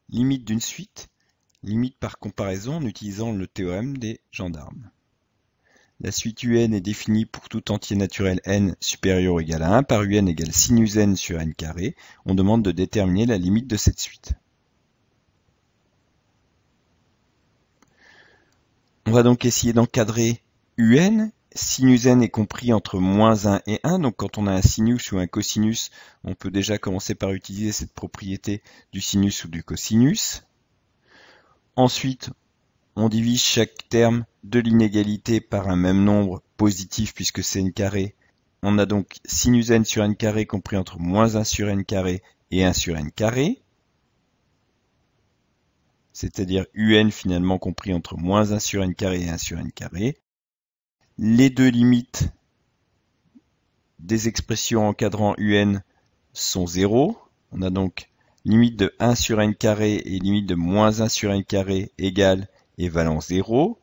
Limite d'une suite, limite par comparaison en utilisant le théorème des gendarmes. La suite UN est définie pour tout entier naturel n supérieur ou égal à 1 par UN égale sinus n sur n carré. On demande de déterminer la limite de cette suite. On va donc essayer d'encadrer UN. Sinus n est compris entre moins 1 et 1. Donc quand on a un sinus ou un cosinus, on peut déjà commencer par utiliser cette propriété du sinus ou du cosinus. Ensuite, on divise chaque terme de l'inégalité par un même nombre positif puisque c'est n carré. On a donc sinus n sur n carré compris entre moins 1 sur n carré et 1 sur n carré. C'est-à-dire UN finalement compris entre moins 1 sur n carré et 1 sur n carré. Les deux limites des expressions encadrant UN sont 0. On a donc limite de 1 sur n carré et limite de moins 1 sur n carré égale et valant 0.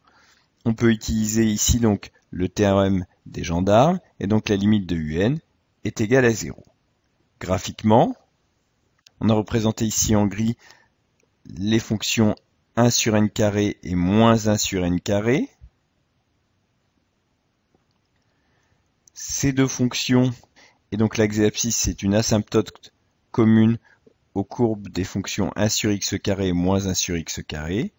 On peut utiliser ici donc le théorème des gendarmes et donc la limite de UN est égale à 0. Graphiquement, on a représenté ici en gris les fonctions 1 sur n carré et moins 1 sur n carré. Ces deux fonctions, et donc l'axe des abscisses, c'est une asymptote commune aux courbes des fonctions 1 sur x carré et moins 1 sur x carré.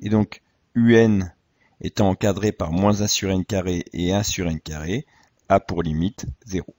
Et donc UN étant encadré par moins 1 sur n carré et 1 sur n carré, a pour limite 0.